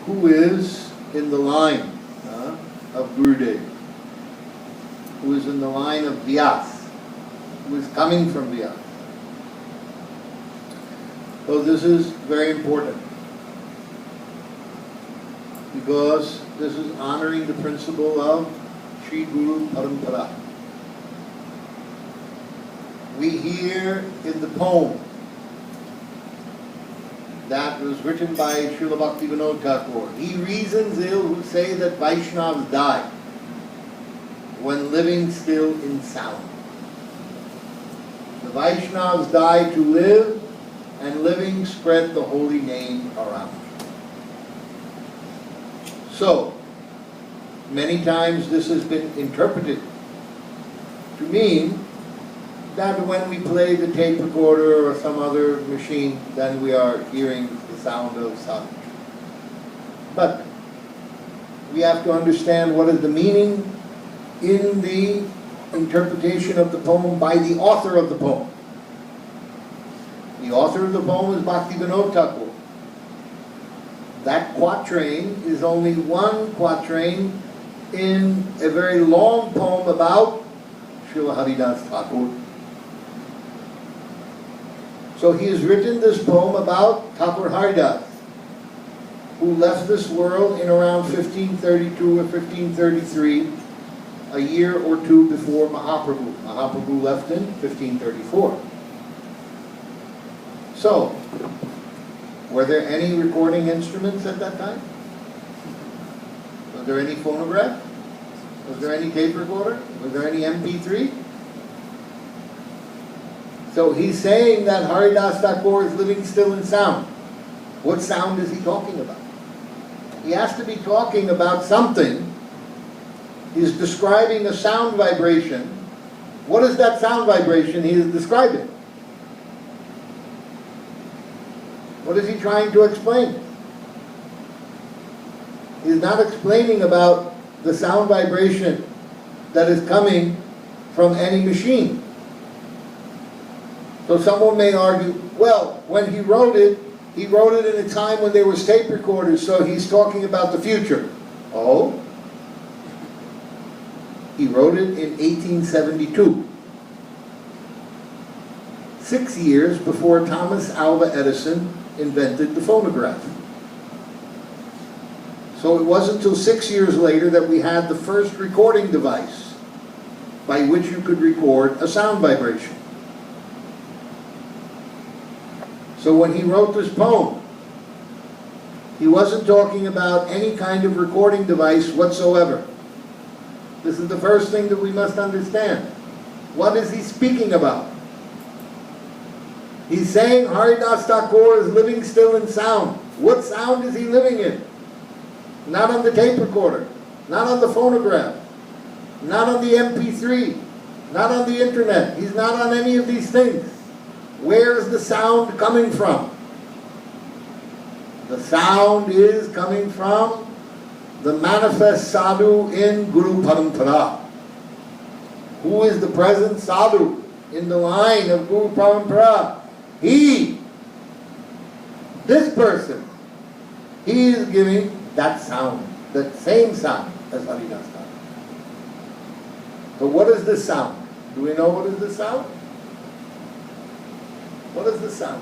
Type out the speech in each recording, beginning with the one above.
who is in the line of Gurudev, who is in the line of Vyas, who is coming from Vyas. So this is very important, because this is honoring the principle of Sri Guru Parampara. We hear in the poem that was written by Srila Bhaktivinoda Thakur, he reasons ill who say that Vaishnavas die when living still in sound. The Vaishnavas die to live, and living spread the holy name around. So, many times this has been interpreted to mean that when we play the tape recorder or some other machine, then we are hearing the sound of sadhu. But we have to understand what is the meaning in the interpretation of the poem by the author of the poem. The author of the poem is Bhaktivinoda Thakur. That quatrain is only one quatrain in a very long poem about Srila Haridas Thakur. So he has written this poem about Thakur Haridas, who left this world in around 1532 or 1533, a year or two before Mahaprabhu. Mahaprabhu left in 1534. So, were there any recording instruments at that time? Was there any phonograph? Was there any tape recorder? Was there any MP3? So he's saying that Haridas Thakur is living still in sound. What sound is he talking about? He has to be talking about something. He's describing a sound vibration. What is that sound vibration he is describing? What is he trying to explain? He's not explaining about the sound vibration that is coming from any machine. So someone may argue, well, when he wrote it in a time when there was tape recorders, so he's talking about the future. Oh? He wrote it in 1872. 6 years before Thomas Alva Edison invented the phonograph. So it wasn't until 6 years later that we had the first recording device by which you could record a sound vibration. So when he wrote this poem, he wasn't talking about any kind of recording device whatsoever. This is the first thing that we must understand. What is he speaking about? He's saying Haridas Thakur is living still in sound. What sound is he living in? Not on the tape recorder, not on the phonograph, not on the MP3, not on the internet. He's not on any of these things. Where is the sound coming from? The sound is coming from the manifest sadhu in Guru Parampara. Who is the present sadhu in the line of Guru Parampara? He, this person, he is giving that sound, that same sound as Haridas Thakur. So what is this sound? Do we know what is this sound? What is the sound?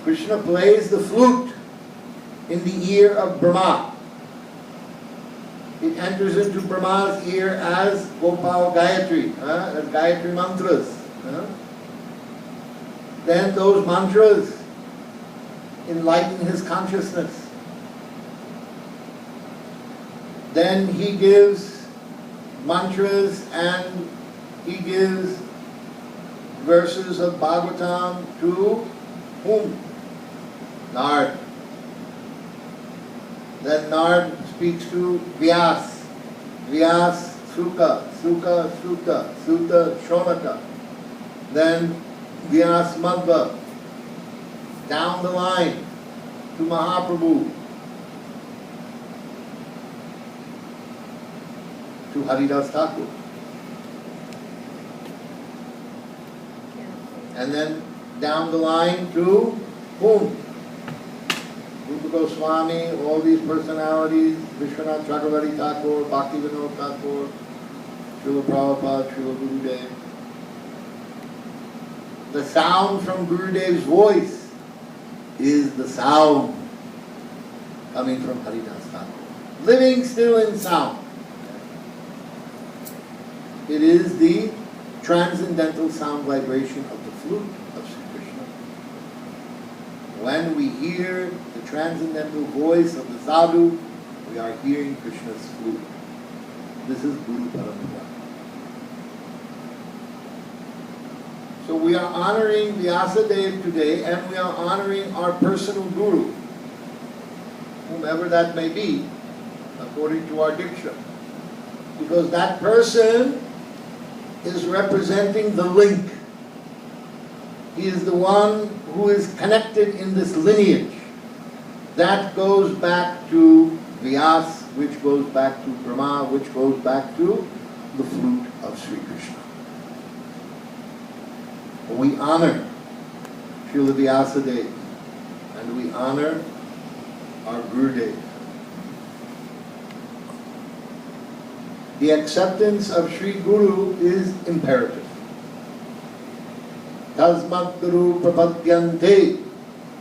Krishna plays the flute in the ear of Brahma. It enters into Brahma's ear as Gopal Gayatri, as Gayatri mantras. Then those mantras enlighten his consciousness. Then he gives mantras and he gives verses of Bhagavatam to whom? Nard. Then Nard speaks to Vyas. Vyas, Suka, Suka, Suta, Suta, Shonaka. Then Vyas Madhva. Down the line to Mahaprabhu. To Haridas Thakur. And then down the line to whom? Goswami, all these personalities, Vishwanath Chakravarti Thakur, Bhaktivinoda Thakur, Srila Prabhupada, Srila Gurudev. The sound from Gurudev's voice is the sound coming from Haridas Thakur. Living still in sound. It is the transcendental sound vibration of the flute of Sri Krishna. When we hear the transcendental voice of the sadhu, we are hearing Krishna's flute. This is Guru Parampara. So we are honoring Vyasadeva today, and we are honoring our personal Guru, whomever that may be, according to our Diksha. Because that person is representing the link. He is the one who is connected in this lineage. That goes back to Vyas, which goes back to Brahma, which goes back to the flute of Sri Krishna. We honor Srila Vyasadeva, and we honor our Gurudev. The acceptance of Sri Guru is imperative. Tasmat Guru prapadyante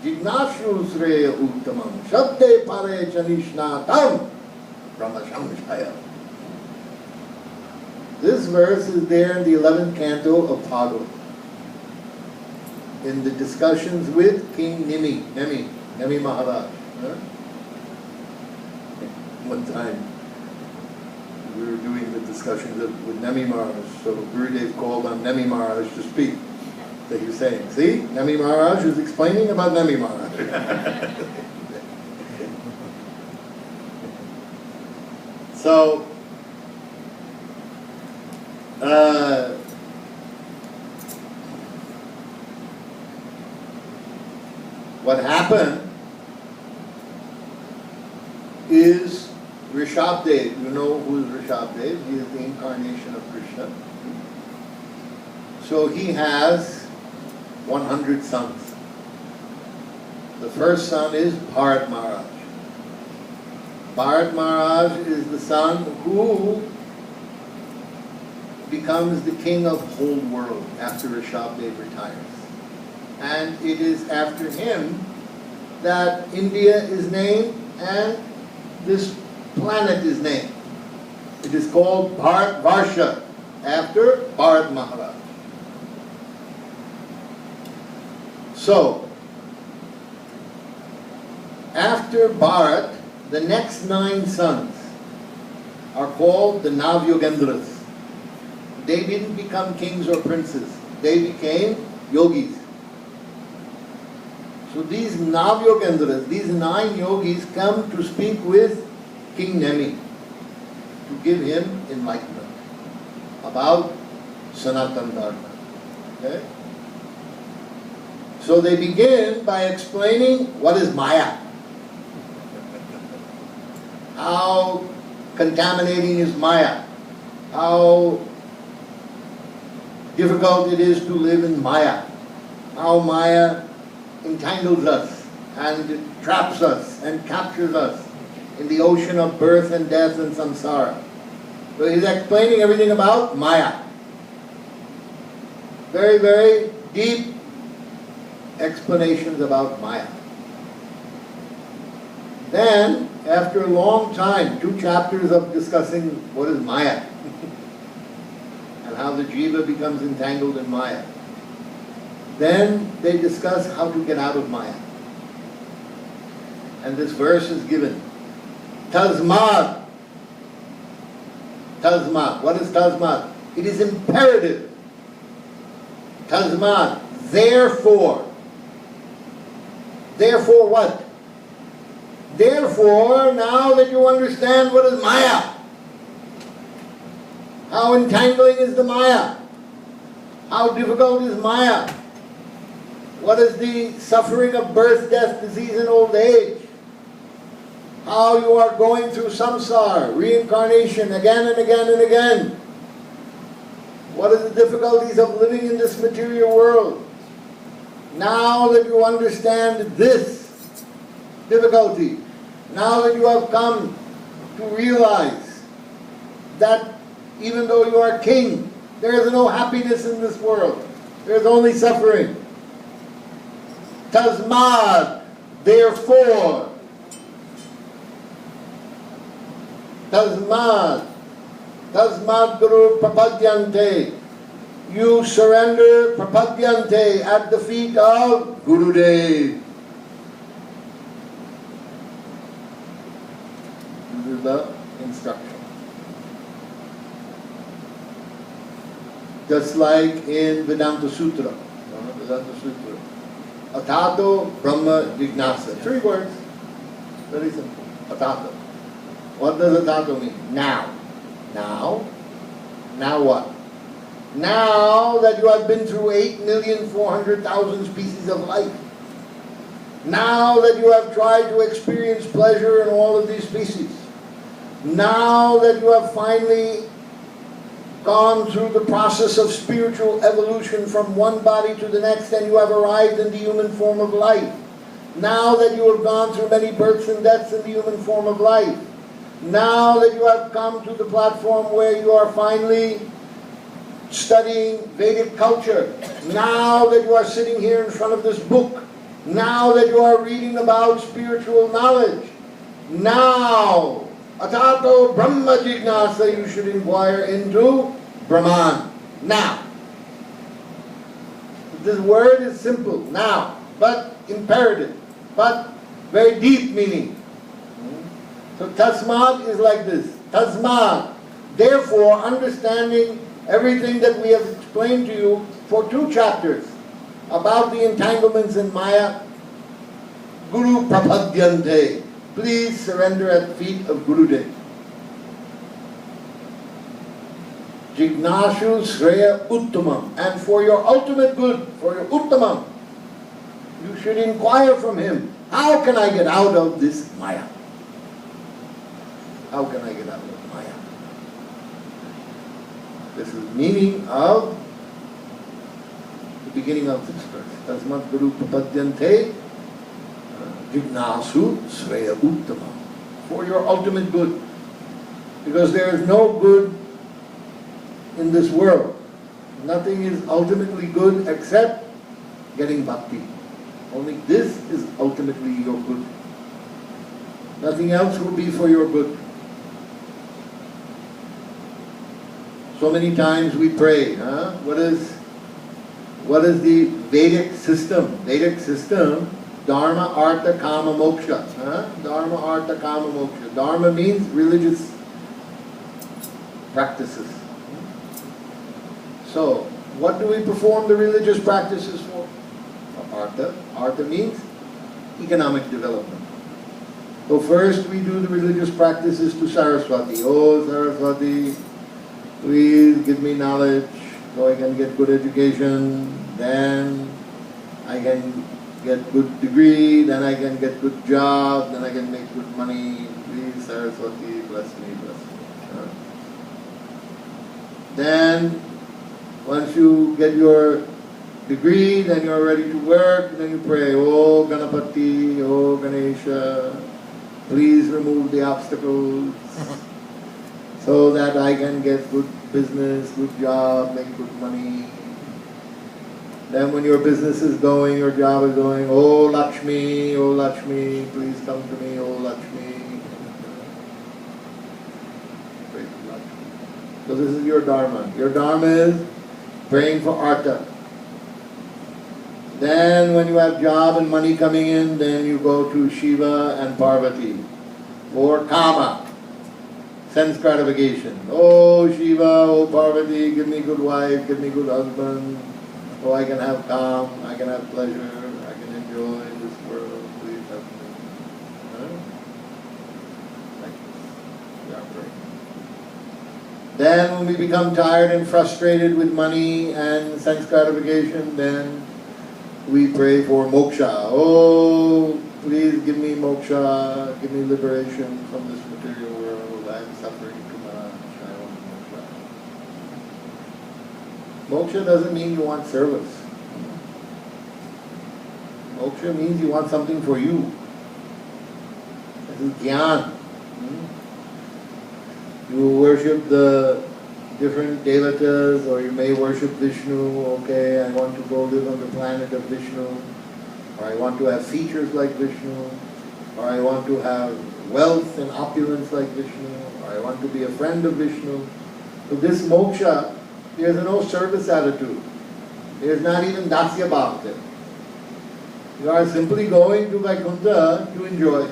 jignashru sreya uttamam shabde pare chanishnatam brahmashamshaya. This verse is there in the 11th canto of Bhagavat, in the discussions with King Nemi Maharaj. One time we were doing the discussions with Nemi Maharaj, so Gurudev called on Nemi Maharaj to speak. That he was saying, see, Nemi Maharaj was explaining about Nemi Maharaj. So, what happened is Rishabdev, you know who is Rishabdev? He is the incarnation of Krishna. So he has 100 sons. The first son is Bharat Maharaj. Bharat Maharaj is the son who becomes the king of the whole world after Rishabdev retires. And it is after him that India is named and this planet is named. It is called Bharat Varsha, after Bharat Maharaj. So, after Bharat, the next 9 sons are called the Navyogendras. They didn't become kings or princes. They became yogis. So these Navyogendras, these 9 yogis come to speak with King Nemi to give him enlightenment about Sanatana Dharma. Okay? So they begin by explaining what is Maya. How contaminating is Maya. How difficult it is to live in Maya. How Maya entangles us and traps us and captures us in the ocean of birth and death and samsara. So he's explaining everything about Maya. Very, very deep explanations about Maya. Then, after a long time, 2 chapters of discussing what is Maya and how the jiva becomes entangled in Maya. Then they discuss how to get out of Maya. And this verse is given. Tasmat. Tasmat. What is tasmat? It is imperative. Tasmat. Therefore. Therefore what? Therefore, now that you understand what is Maya, how entangling is the Maya, how difficult is Maya, what is the suffering of birth, death, disease, and old age, how you are going through samsara, reincarnation again and again and again, what are the difficulties of living in this material world. Now that you understand this, difficulty, now that you have come to realize that even though you are king, there is no happiness in this world. There is only suffering. Tasmad, therefore. Tasmad Guru Prapadyante. You surrender Prapadyante at the feet of Gurudev. This is the instruction. Just like in Vedanta Sutra. Vedanta Sutra. Atato Brahma Jignasa. 3 words. Very simple. Atato. What does atato mean? Now. Now? Now what? Now that you have been through 8,400,000 species of life. Now that you have tried to experience pleasure in all of these species. Now that you have finally gone through the process of spiritual evolution from one body to the next, and you have arrived in the human form of life. Now that you have gone through many births and deaths in the human form of life. Now that you have come to the platform where you are finally studying Vedic culture. Now that you are sitting here in front of this book. Now that you are reading about spiritual knowledge. Now, Atato Brahma Jignasa, you should inquire into Brahman. Now. This word is simple, now, but imperative, but very deep meaning. So Tasmad is like this. Tasmad. Therefore, understanding everything that we have explained to you for 2 chapters about the entanglements in Maya, Guru Prapadyante. Please surrender at the feet of Gurudev. Jignashu Sreya Uttamam. And for your ultimate good, for your Uttamam, you should inquire from him, how can I get out of this Maya? How can I get out of Maya? This is the meaning of the beginning of this verse. Tasmat Guru Prapadyante Jignasu Sreya Uttama. For your ultimate good. Because there is no good in this world. Nothing is ultimately good except getting bhakti. Only this is ultimately your good. Nothing else will be for your good. So many times we pray, What is the Vedic system? Vedic system, Dharma, Artha, Kama, Moksha. Dharma, Artha, Kama, Moksha. Dharma means religious practices. So, what do we perform the religious practices for? Artha. Artha means economic development. So first we do the religious practices to Saraswati. Oh Saraswati, please give me knowledge so I can get good education, then I can get good degree, then I can get good job, then I can make good money. Please Saraswati, bless me, bless me. Then once you get your degree, then you're ready to work, then you pray, oh Ganapati, oh Ganesha, please remove the obstacles so that I can get good business, good job, make good money. Then when your business is going, your job is going, oh Lakshmi, please come to me, oh Lakshmi. Pray to Lakshmi. So this is your Dharma. Your Dharma is praying for Artha. Then when you have job and money coming in, then you go to Shiva and Parvati for Kama, sense gratification. Oh Shiva, oh Parvati, give me good wife, give me good husband, so I can have calm, I can have pleasure, I can enjoy this world, please help me. Like this. We are praying. Then when we become tired and frustrated with money and sense gratification, then we pray for moksha. Oh, please give me moksha, give me liberation from this material world. I'm suffering too much. I want moksha. Moksha doesn't mean you want service. Moksha means you want something for you. is jnana. You worship the different devatas, or you may worship Vishnu. Okay, I want to go live on the planet of Vishnu, or I want to have features like Vishnu, or I want to have wealth and opulence like Vishnu, or I want to be a friend of Vishnu. So this moksha, there's no service attitude. There's not even dasya bhav there. You are simply going to Vaikuntha to enjoy.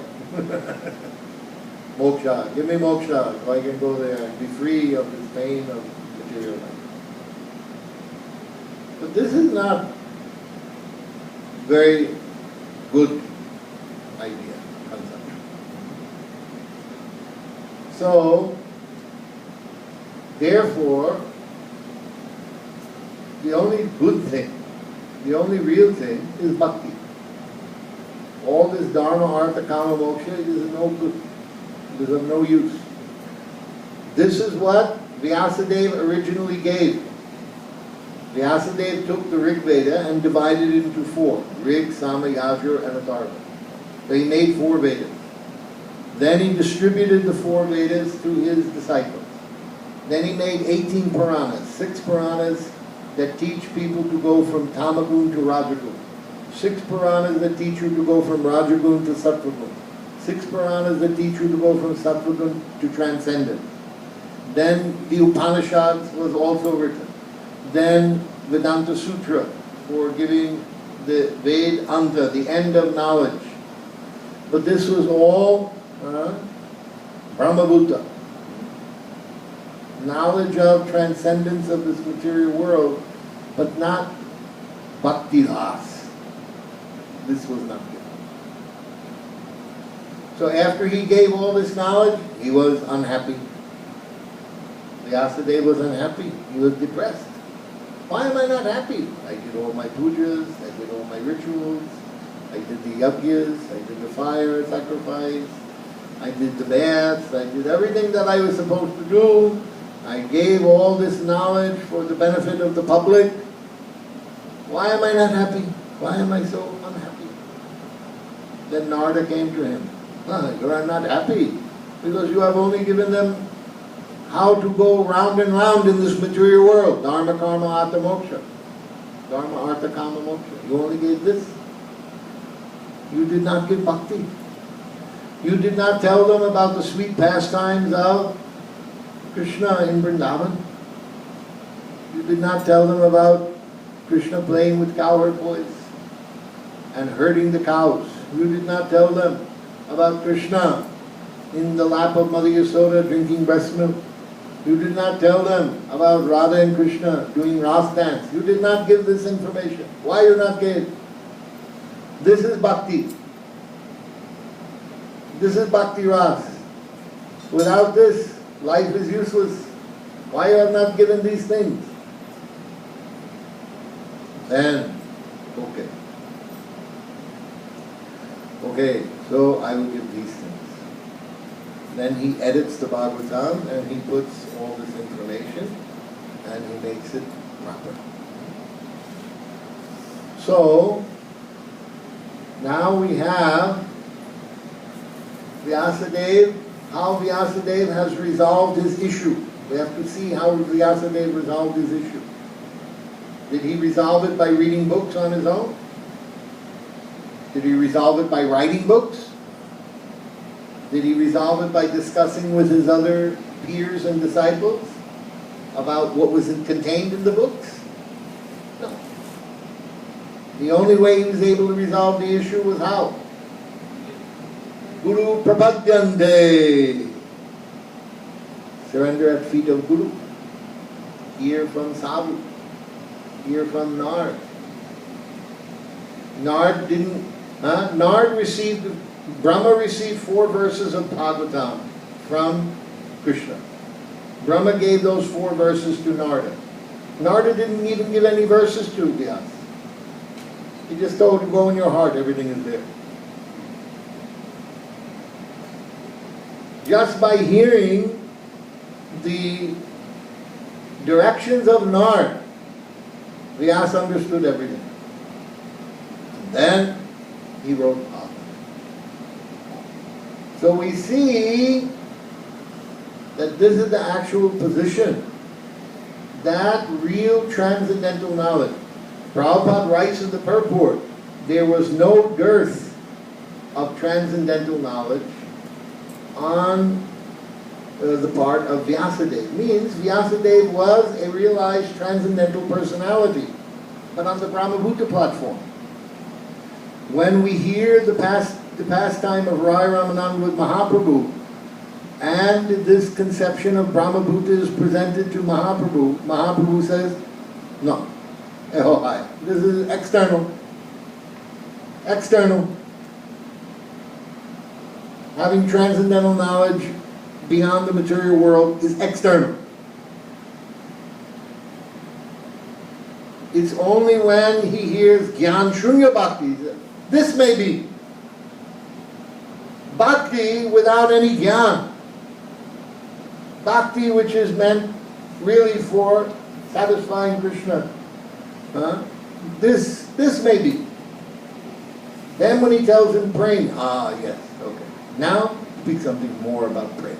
Moksha, give me moksha so I can go there and be free of this pain of material life. But this is not very good idea, concept. So, therefore, the only good thing, the only real thing is bhakti. All this dharma, artha, kama, moksha is no good. It is of no use. This is what Vyasadeva originally gave. Vyasadeva took the Rig Veda and divided it into four. Rig, Sama, Yajur, and Atharva. So he made 4 Vedas. Then he distributed the 4 Vedas to his disciples. Then he made 18 Puranas. 6 Puranas that teach people to go from Tamagun to Rajagun. 6 Puranas that teach you to go from Rajagun to Sattvagun. 6 Puranas that teach you to go from Sattvagun to Transcendence. Then the Upanishads was also written. Then Vedanta Sutra for giving the Vedanta, the end of knowledge. But this was all Brahmabhuta. Knowledge of transcendence of this material world, but not Bhakti Ras. This was not given. So after he gave all this knowledge, he was unhappy. Vyasadeva was unhappy. He was depressed. Why am I not happy? I did all my pujas, I did all my rituals, I did the yajnas, I did the fire sacrifice, I did the baths, I did everything that I was supposed to do. I gave all this knowledge for the benefit of the public. Why am I not happy? Why am I so unhappy? Then Narada came to him. You are not happy because you have only given them how to go round and round in this material world. Dharma, karma, artha, moksha. Dharma, artha, kama, moksha. You only gave this. You did not give bhakti. You did not tell them about the sweet pastimes of Krishna in Vrindavan. You did not tell them about Krishna playing with cowherd boys and herding the cows. You did not tell them about Krishna in the lap of Mother Yasoda drinking breast milk. You did not tell them about Radha and Krishna doing Ras dance. You did not give this information. Why you not gave? This is bhakti. This is bhakti ras. Without this, life is useless. Why you have not given these things? Then, okay, so I will give these things. Then he edits the Bhagavatam and he puts all this information and he makes it proper. So, now we have Vyasadeva, how Vyasadeva has resolved his issue. We have to see how Vyasadeva resolved his issue. Did he resolve it by reading books on his own? Did he resolve it by writing books? Did he resolve it by discussing with his other peers and disciples about what was contained in the books? No. The only way he was able to resolve the issue was how? Guru Prapadyante. Surrender at feet of Guru. Hear from Sadhu. Hear from Nard. Brahma received 4 verses of Bhagavatam from Krishna. Brahma gave those 4 verses to Narada. Narada didn't even give any verses to Vyasa. He just told him, go in your heart, everything is there. Just by hearing the directions of Nard, Vyasa understood everything. And then he wrote Bhagavatam. So we see that this is the actual position, that real transcendental knowledge. Prabhupada writes in the purport, there was no dearth of transcendental knowledge on the part of Vyasadeva. Means Vyasadeva was a realized transcendental personality, but on the Brahmabhuta platform. When we hear the pastime of Rai Ramananda with Mahaprabhu, and this conception of Brahmabhuta is presented to Mahaprabhu, Mahaprabhu says, no, this is external. External. Having transcendental knowledge beyond the material world is external. It's only when he hears Gyan Shunya Bhakti, this may be Bhakti without any Gyan. Bhakti which is meant really for satisfying Krishna. This may be. Then when he tells him praying, yes, okay. Now speak something more about praying.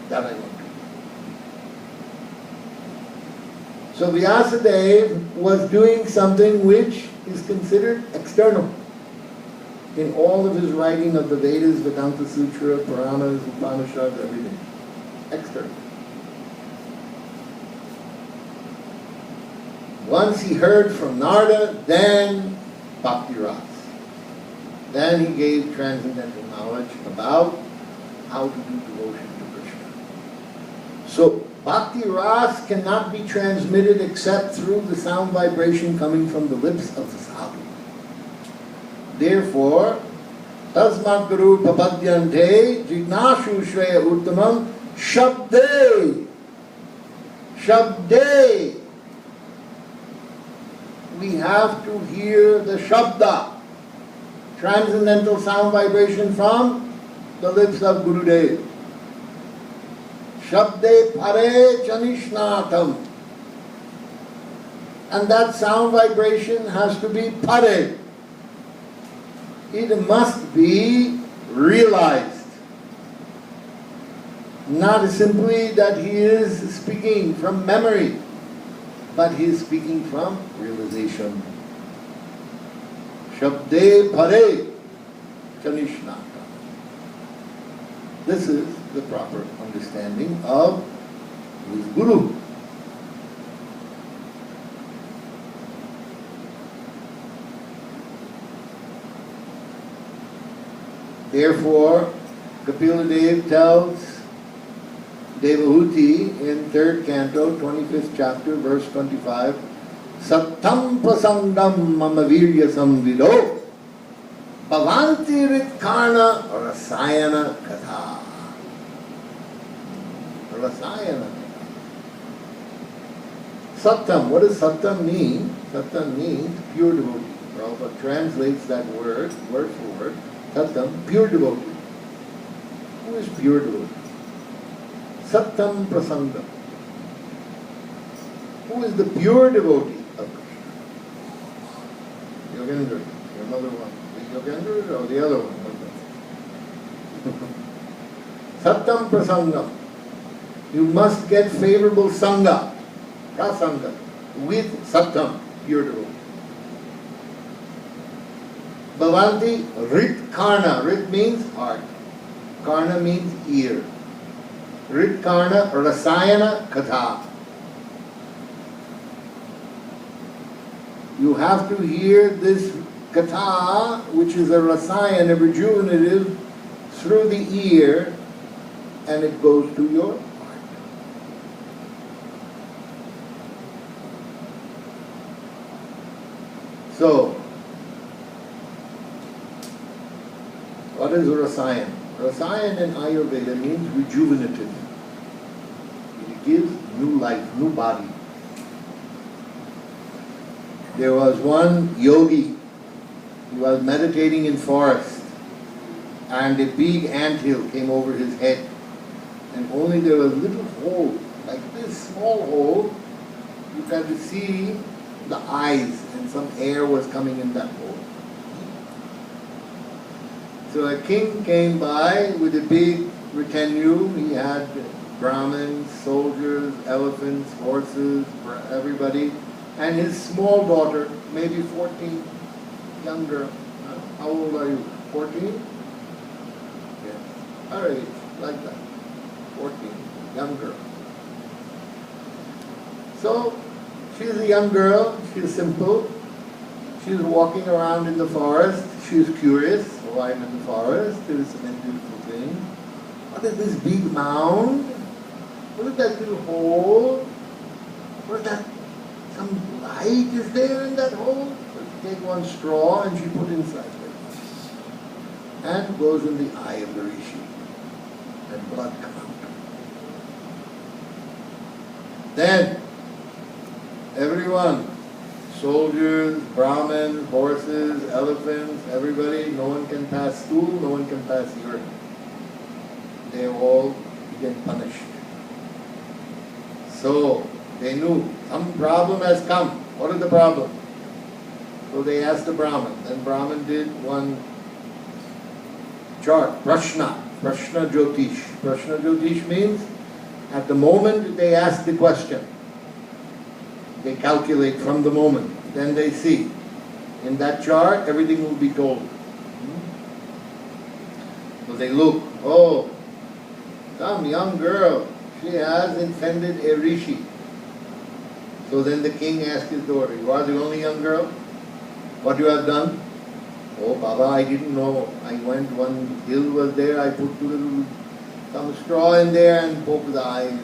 That I want to. So Vyasadeva was doing something which is considered external in all of his writing of the Vedas, Vedanta Sutra, Puranas, Upanishads, everything. External. Once he heard from Narada, then Bhakti Ras. Then he gave transcendental knowledge about how to do devotion to Krishna. So Bhakti Ras cannot be transmitted except through the sound vibration coming from the lips of the sadhu. Therefore, Tasmat Guru Papadyante Jignashu Shreya Uttamam Shabde. Shabde. We have to hear the Shabda, transcendental sound vibration from the lips of Gurudev. Shabde Pare Chanishnatam. And that sound vibration has to be Pare. It must be realized. Not simply that he is speaking from memory, but he is speaking from realization. Shabde Pare Chanishnata. This is the proper understanding of his Guru. Therefore, Kapila Dev tells Devahuti in 3rd canto, 25th chapter, verse 25, Sattam prasangam mama virya samvido bhavanti ritkarna rasayana katha. Rasayana. Sattam, what does Sattam mean? Sattam means pure devotee. Prabhupada translates that word for word. Sattam, pure devotee. Who is pure devotee? Sattam prasangam. Who is the pure devotee of Krishna? Yogendra, your mother one. The Yogendra or the other one? Sattam prasangam. You must get favorable sangha, prasanga, with sattam, pure devotee. Bhavanti rit karna. Rit means heart. Karna means ear. Rit karna rasayana katha. You have to hear this katha, which is a rasayana, a rejuvenative, through the ear, and it goes to your heart. So, what is rasayan? Rasayan in Ayurveda means rejuvenative. It gives new life, new body. There was one yogi, he was meditating in forest, and a big anthill came over his head, and only there was a little hole, like this small hole. You can see the eyes, and some air was coming in that hole. So a king came by with a big retinue. He had Brahmins, soldiers, elephants, horses, everybody. And his small daughter, maybe 14, young girl. How old are you? 14? Yeah. All right, like that. 14, young girl. So, she's a young girl, she's simple. She's walking around in the forest. She's curious. Oh, I'm in the forest. There's some beautiful thing. What is this big mound? What is that little hole? What is that? Some light is there in that hole? So she takes one straw and she put inside it. And goes in the eye of the rishi. And blood comes out. Then, everyone, soldiers, Brahmins, horses, elephants, everybody, no one can pass stool, no one can pass urine. They all get punished. So, they knew some problem has come. What is the problem? So they asked the Brahmin. Then Brahmin did one chart, Prashna Jyotish. Prashna Jyotish means at the moment they ask the question, they calculate from the moment. Then they see. In that chart, everything will be told. So they look. Oh, some young girl, she has offended a rishi. So then the king asked his daughter, you are the only young girl? What you have done? Oh, Baba, I didn't know. I went, one hill was there, I put some straw in there and poked the eye.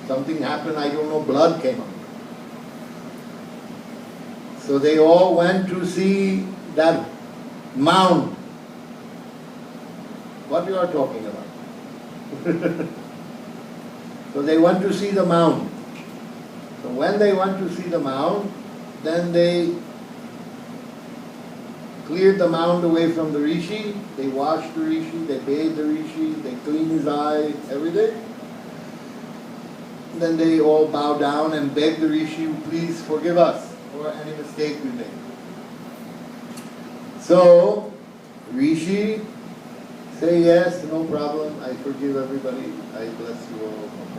Something happened, I don't know, blood came out. So they all went to see that mound. What you are talking about? So they went to see the mound. So when they went to see the mound, then they cleared the mound away from the rishi. They washed the rishi, they bathed the rishi, they cleaned his eye, everything. Then they all bowed down and begged the rishi, please forgive us for any mistake we made. So, rishi say yes, no problem, I forgive everybody, I bless you all, no problem.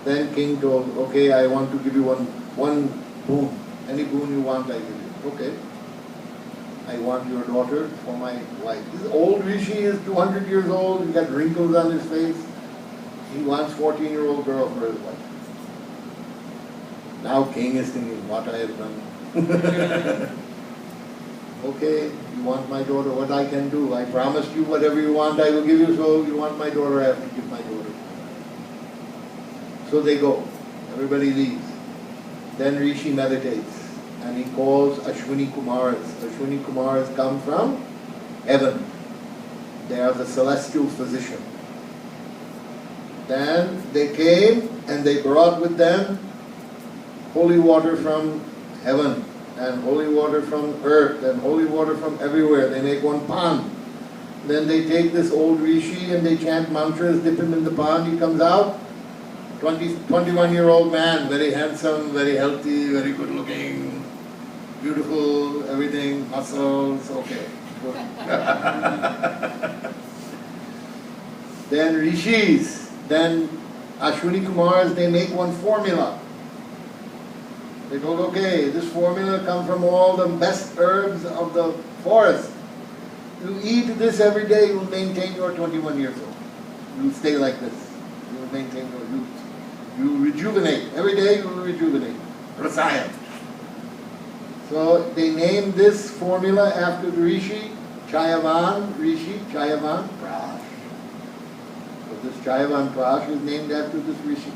Then king told, okay, I want to give you one boon. Any boon you want, I give you. Okay. I want your daughter for my wife. This old rishi is 200 years old, he got wrinkles on his face. He wants 14-year-old girl for his wife. Now king is thinking, what I have done. Okay, you want my daughter, what I can do? I promised you whatever you want I will give you, so you want my daughter, I have to give my daughter. So they go. Everybody leaves. Then rishi meditates. And he calls Ashwini Kumars. Ashwini Kumars come from heaven. They are the celestial physician. Then they came and they brought with them holy water from heaven and holy water from earth and holy water from everywhere. They make one pond. Then they take this old rishi and they chant mantras, dip him in the pond, he comes out. 21-year-old man, very handsome, very healthy, very good looking, beautiful, everything, muscles, okay. Then rishis, then Ashwini Kumars, they make one formula. They told, okay, this formula comes from all the best herbs of the forest. You eat this every day, you will maintain your 21 years old. You will stay like this. You will maintain your youth. You will rejuvenate. Every day you will rejuvenate. Rasaya. So they named this formula after the rishi, Chayavan Rishi, Chayavan Prash. So this Chayavan Prash is named after this rishi,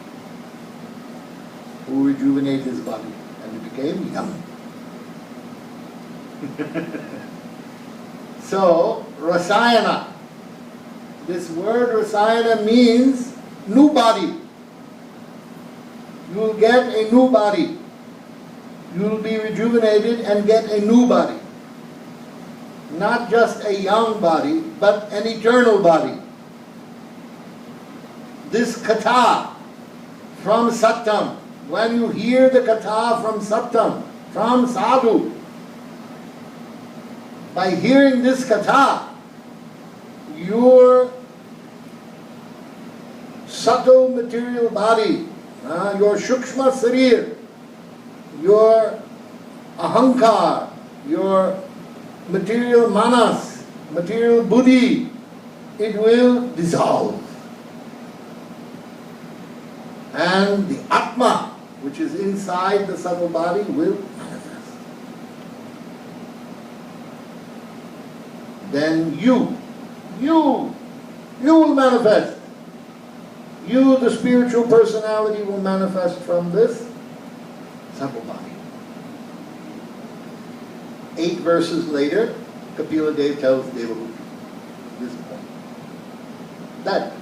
who rejuvenated his body and he became young. So, Rasayana. This word Rasayana means new body. You will get a new body. You will be rejuvenated and get a new body. Not just a young body, but an eternal body. This katha from Sattam, when you hear the katha from Sattam, from Sadhu, by hearing this katha, your subtle material body, your shukshma sarir, your ahankar, your material manas, material buddhi, it will dissolve. And the Atma, which is inside the subtle body, will manifest. Then you will manifest. You, the spiritual personality, will manifest from this subtle body. 8 verses later, Kapila Dev tells Devahuti this point. That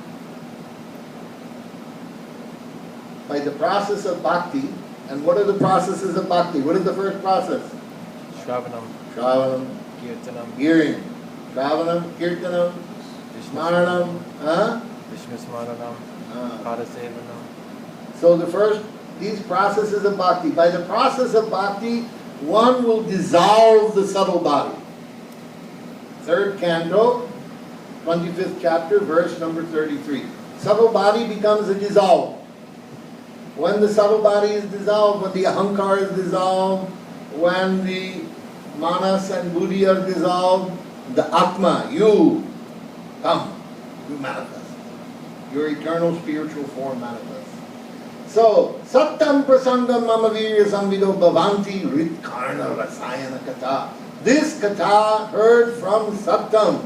by the process of bhakti, and what are the processes of bhakti? What is the first process? Shravanam, Kirtanam, hearing. Shravanam, Kirtanam, Smaranam, Vishnu Smaranam, Padasevanam. So these processes of bhakti. By the process of bhakti, one will dissolve the subtle body. 3rd canto, 25th chapter, verse number 33. Subtle body becomes a dissolve. When the subtle body is dissolved, when the ahankar is dissolved, when the manas and buddhi are dissolved, the atma, you, come, you manifest. Your eternal spiritual form manifests. So, sattam prasangam mama virya samvido bhavanti ritkarna rasayana katha. This katha, heard from sattam,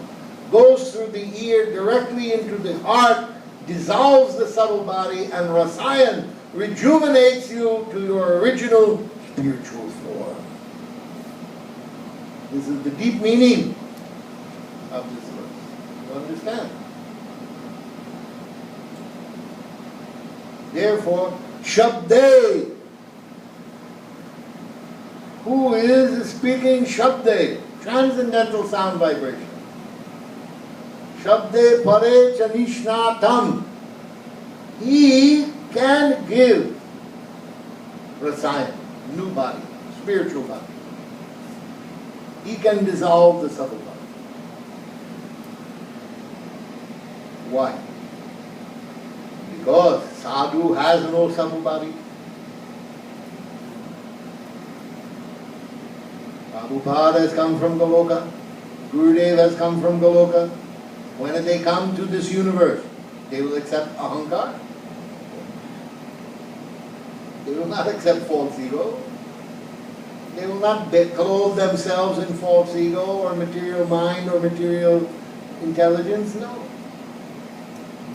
goes through the ear directly into the heart, dissolves the subtle body, and rasayan rejuvenates you to your original spiritual form. This is the deep meaning of this verse. You understand? Therefore, Shabde. Who is speaking Shabde? Transcendental sound vibration. Shabde pare chanishnatam. He can give rasayan, new body, spiritual body. He can dissolve the subtle body. Why? Because sadhu has no subtle body. Prabhupada has come from Goloka. Gurudev has come from Goloka. When they come to this universe, they will accept ahankar. They will not accept false ego. They will not clothe themselves in false ego or material mind or material intelligence. No.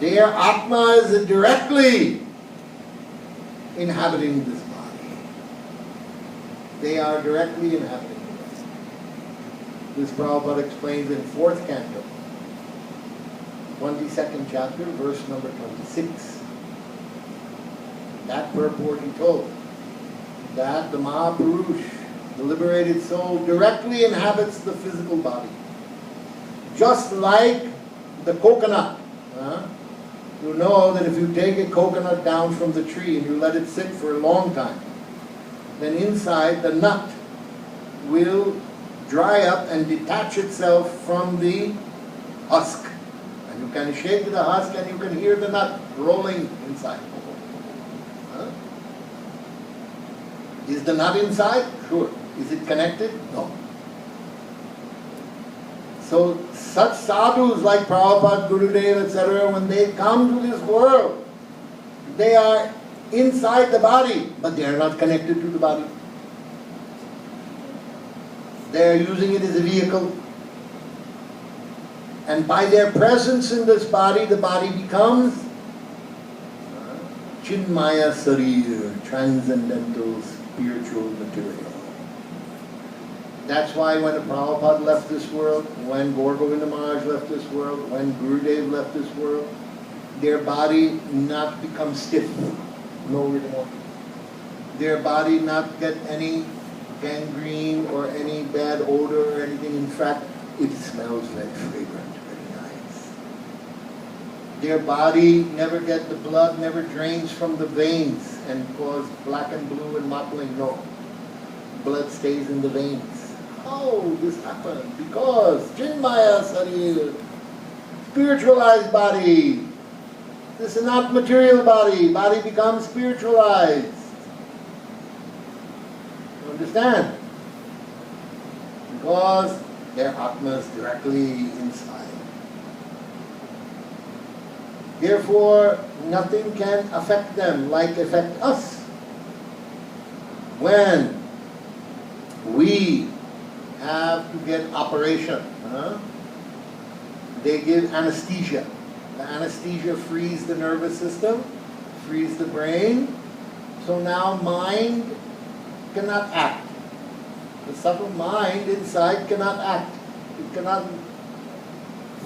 Their Atma is directly inhabiting this body. They are directly inhabiting the body. This Prabhupada explains in 4th canto, 22nd chapter, verse number 26. That purport he told, that the Mahapurush, the liberated soul, directly inhabits the physical body. Just like the coconut. You know that if you take a coconut down from the tree and you let it sit for a long time, then inside the nut will dry up and detach itself from the husk. And you can shake the husk and you can hear the nut rolling inside. Is the nut inside? Sure. Is it connected? No. So such sadhus like Prabhupada, Gurudev, etc., when they come to this world, they are inside the body, but they are not connected to the body. They are using it as a vehicle. And by their presence in this body, the body becomes Chinmaya Sarir, transcendental spiritual material. That's why when Prabhupada left this world, when Gaur Govinda Maharaj left this world, when Gurudev left this world, their body not become stiff, no more. Their body not get any gangrene or any bad odor or anything. In fact, it smells very fragrant, very nice. Their body never get the blood, never drains from the veins and cause black and blue and mottling. No. Blood stays in the veins. How this happened? Because Chinmaya Sarir, spiritualized body. This is not material body. Body becomes spiritualized. You understand? Because their Atma is directly inside. Therefore, nothing can affect them like affect us. When we have to get operation, they give anesthesia. The anesthesia frees the nervous system, frees the brain, so now mind cannot act. The subtle mind inside cannot act. It cannot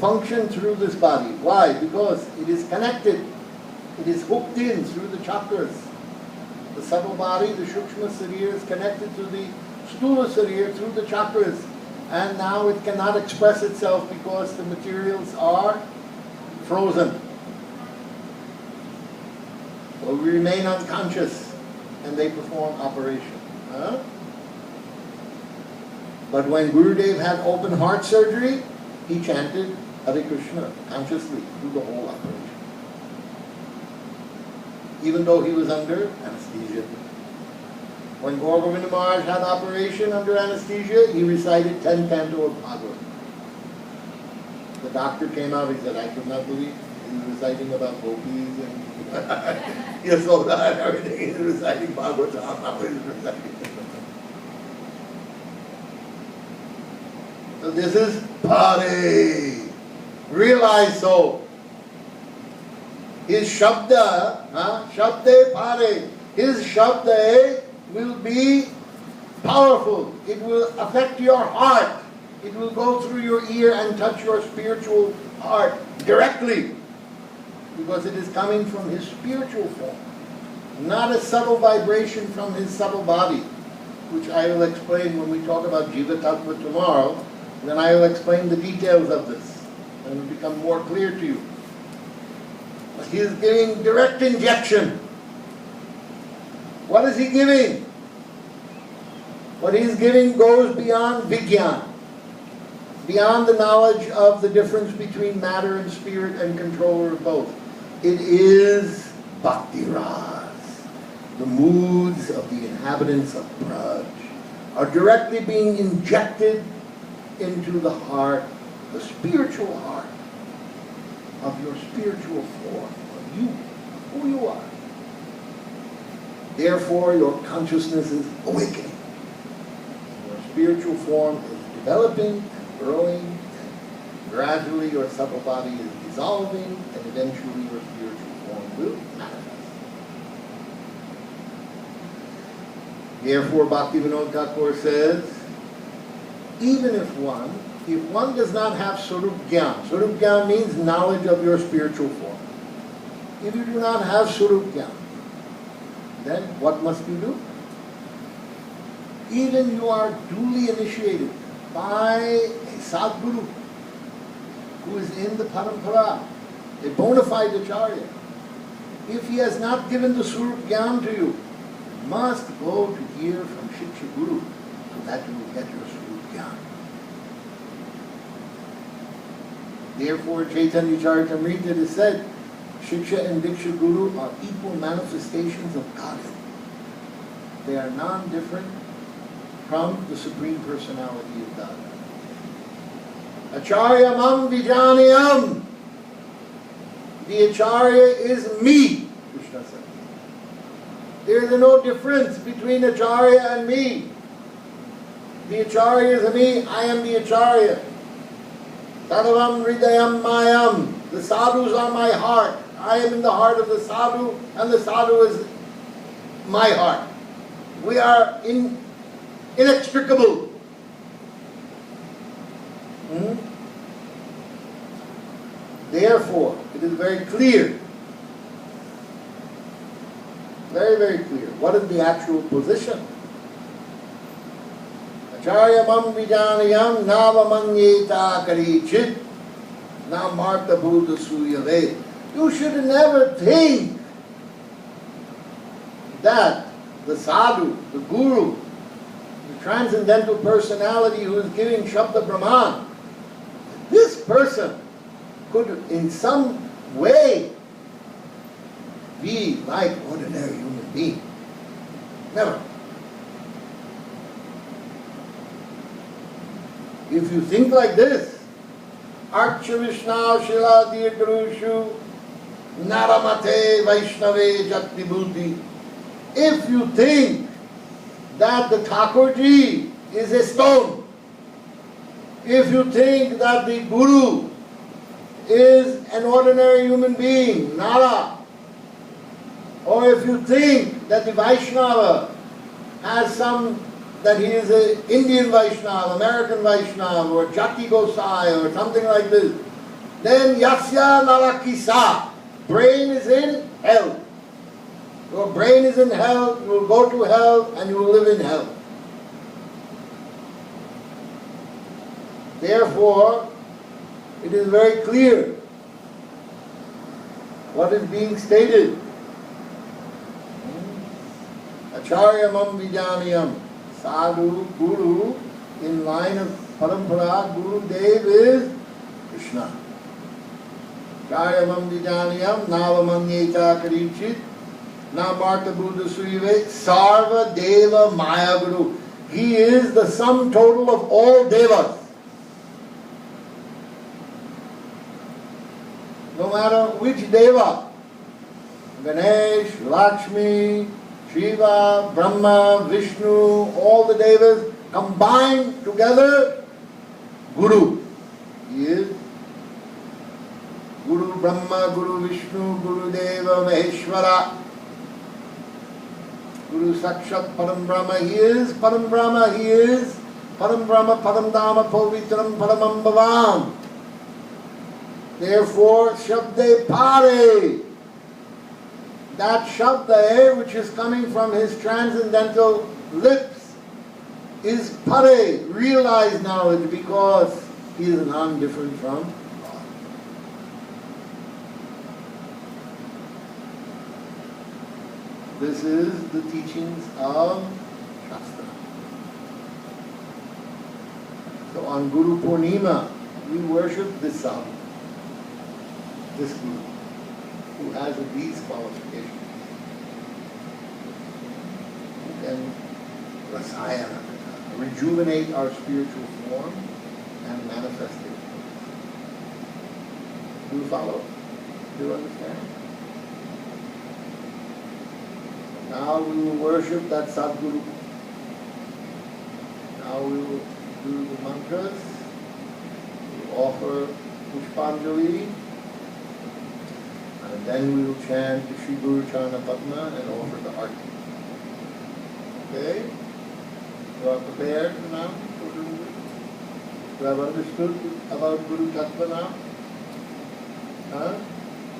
function through this body. Why? Because it is connected. It is hooked in through the chakras. The subtle body, the Shukshma Sarir, is connected to the Sthula Sarir through the chakras. And now it cannot express itself because the materials are frozen. So we remain unconscious and they perform operation. But when Gurudev had open heart surgery, he chanted Hare Krishna consciously through the whole operation. Even though he was under anesthesia. When Bhagavat Maharaj had operation under anesthesia, he recited 10 canto of Bhagavad. The doctor came out, he said, I could not believe he was reciting about gopis and Yasoda and everything. He was reciting Bhagavatam. So this is Pare. Realize so. His Shabda, Shabde Pare, his Shabda will be powerful. It will affect your heart. It will go through your ear and touch your spiritual heart directly. Because it is coming from his spiritual form. Not a subtle vibration from his subtle body, which I will explain when we talk about Jiva Tattva tomorrow. Then I will explain the details of this. And it will become more clear to you. But he is giving direct injection. What is he giving? What he is giving goes beyond Vigyan. Beyond the knowledge of the difference between matter and spirit and controller of both. It is Bhakti Ras. The moods of the inhabitants of Braj are directly being injected into the heart, the spiritual heart of your spiritual form, of you, who you are. Therefore, your consciousness is awakening. Your spiritual form is developing and growing, and gradually your subtle body is dissolving, and eventually your spiritual form will manifest. Therefore, Bhaktivinoda Thakur says, even if one does not have Swarup Gyan means knowledge of your spiritual form. If you do not have Swarup Gyan, then what must you do? Even you are duly initiated by a Sadguru who is in the Parampara, a bona fide Acharya. If he has not given the Swarup Gyan to you, you must go to hear from Shiksha Guru so that you will get your Swarup Gyan. Therefore, Chaitanya Charitamrita is said, Shiksha and Diksha Guru are equal manifestations of Godhead. They are non-different from the Supreme Personality of God. Acharya mam vijanayam. The Acharya is me, Krishna says. There is no difference between Acharya and me. The Acharya is me, I am the Acharya. Sadavam Hridayam Mayam. The sadhus are my heart. I am in the heart of the sadhu, and the sadhu is my heart. We are inextricable. Therefore, it is very clear, very, very clear, what is the actual position. Acharya mam vijanayam navamanyeta karichit namarta bhuta suyave. You should never think that the sadhu, the guru, the transcendental personality who is giving Shabda Brahman. This person could in some way be like ordinary human being. Never. If you think like this, Archa Vishnav Shila Dirgarushu Naramate Vaishnave Jati Buddhi. If you think that the Thakurji is a stone, if you think that the Guru is an ordinary human being, Nara, or if you think that the Vaishnava has that he is an Indian Vaishnava, American Vaishnava, or Jati Gosai, or something like this, then Yasya Narakisa, brain is in hell. Your brain is in hell, you will go to hell, and you will live in hell. Therefore, it is very clear what is being stated. Acharyamam Vijaniyam. Sadhu, Guru, in line of Parampara, Guru Dev is Krishna. Acharyamam Vijaniyam, Navamanyeta Karichit, Namarta Buddha Suive, Sarva Deva Maya Guru. He is the sum total of all Devas. No matter which Deva, Ganesh, Lakshmi, Shiva, Brahma, Vishnu, all the Devas combined together, Guru. He is Guru Brahma, Guru Vishnu, Guru Deva, Maheshwara, Guru Sakshat Param Brahma. He is Param Brahma, he is Param Brahma, Param Dhamma, Povitram, Paramam Bhavam. Therefore, Shabde Pare, that Shabda which is coming from his transcendental lips is Pare, realized knowledge, because he is none different from God. This is the teachings of Shastra. So on Guru Purnima, we worship this Sadhu, this Guru, who has these qualifications. Who can rasayana, rejuvenate our spiritual form and manifest it. Do you follow? Do you understand? Now we will worship that Sadguru. Now we will do the mantras. We will offer Pushpanjali. And then we will chant the Shri Guru Charana Padma and offer the arti. Okay? You are prepared now? You have understood about Guru Tattva now? Huh?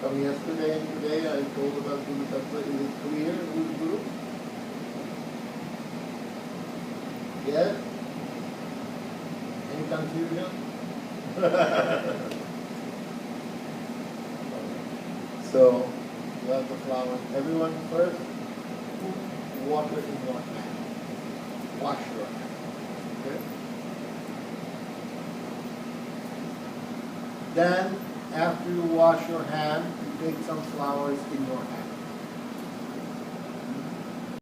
From yesterday and today I told about Guru Tattva. Is it clear who's Guru? Yes? Any confusion? So, you have the flowers. Everyone first, put water in your hand. Wash your hand. Okay? Then, after you wash your hand, you take some flowers in your hand.